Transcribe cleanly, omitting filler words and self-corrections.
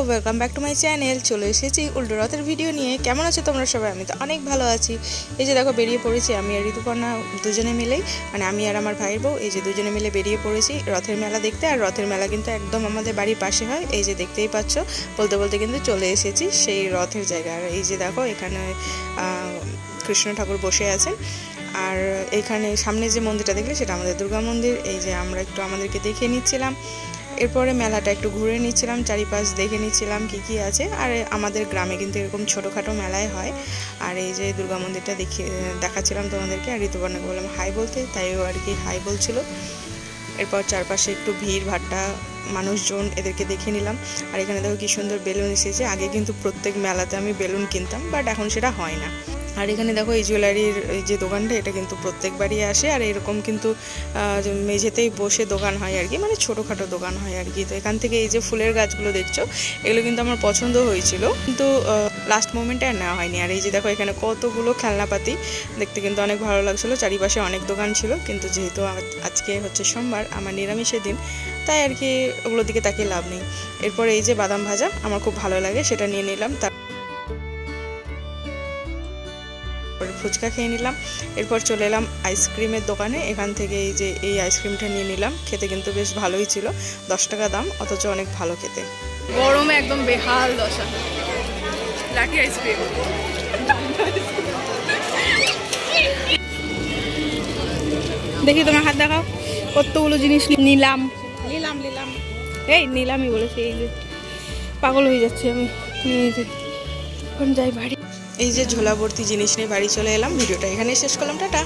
Welcome back to my channel. চলে এসেছি উল্টো রথের ভিডিও নিয়ে। কেমন আছো তোমরা সবাই? আমি তো অনেক ভালো আছি। এই যে দেখো বেরিয়ে পড়েছি আমি আর ঋতুপর্ণা দুজনে মিলেই, মানে আমি আর আমার ভাইয়ের বউ, এই যে দুজনে মিলে বেরিয়ে পড়েছি রথের মেলা দেখতে। আর রথের মেলা কিন্তু একদম আমাদের বাড়ির পাশে হয়। এই যে দেখতেই পাচ্ছ, বলতে বলতে কিন্তু চলে এসেছি সেই রথের জায়গায়। আর এই যে দেখো এখানে কৃষ্ণ ঠাকুর বসে আছেন। আর এইখানে সামনে যে মন্দিরটা দেখলে সেটা আমাদের দুর্গা মন্দির। এই যে আমরা একটু আমাদেরকে দেখিয়ে নিচ্ছিলাম, এরপরে মেলাটা একটু ঘুরে নিচ্ছিলাম, চারিপাশ দেখে নিচ্ছিলাম কী আছে। আর আমাদের গ্রামে কিন্তু এরকম ছোটোখাটো মেলায় হয়। আর এই যে দুর্গা মন্দিরটা দেখাচ্ছিলাম তোমাদেরকে। আর ঋতুপর্ণাকে বললাম হাই বলতে, তাই ও আর কি হাই বলছিল। এরপর চারপাশে একটু ভিড় ভাট্টা, মানুষজন, এদেরকে দেখে নিলাম। আর এখানে দেখো কী সুন্দর বেলুন এসেছে। আগে কিন্তু প্রত্যেক মেলাতে আমি বেলুন কিনতাম, বাট এখন সেটা হয় না। আর এখানে দেখো এই জুয়েলারির এই যে দোকানটা, এটা কিন্তু প্রত্যেকবারই আসে। আর এরকম কিন্তু মেঝেতেই বসে দোকান হয় আর কি, মানে ছোটোখাটো দোকান হয় আর কি। তো এখান থেকে এই যে ফুলের গাছগুলো দেখছো, এগুলো কিন্তু আমার পছন্দ হয়েছিল, কিন্তু লাস্ট মোমেন্টে আর নেওয়া হয়নি। আর এই যে দেখো এখানে কতগুলো খেলনাপাতি, দেখতে কিন্তু অনেক ভালো লাগছিলো। চারিপাশে অনেক দোকান ছিল, কিন্তু যেহেতু আজকে হচ্ছে সোমবার, আমার নিরামিষের দিন, তাই আর কি ওগুলোর দিকে তাকিয়ে লাভ নেই। এরপর এই যে বাদাম ভাজা আমার খুব ভালো লাগে, সেটা নিয়ে নিলাম। ফুচকা খেয়ে নিলাম। এরপর চলে এলাম আইসক্রিমের দোকানে। এখান থেকে এই যে এই আইসক্রিমটা নিয়ে নিলাম। খেতে কিন্তু বেশ ভালোই ছিল, 10 টাকা দাম, অথচ অনেক ভালো খেতে। গরমে একদম বেহাল দশা। লাকি আইসক্রিম, দেখি তোমার হাত দেখাও। কতগুলো জিনিস নিলাম। এই নিলামই বলেছি। এই যে পাগল হয়ে যাচ্ছি আমি। এখন যাই বাড়ি। এই যে ঝোলা ভর্তি জিনিস নিয়ে বাড়ি চলে এলাম। ভিডিওটা এখানে শেষ করলাম, টাটা।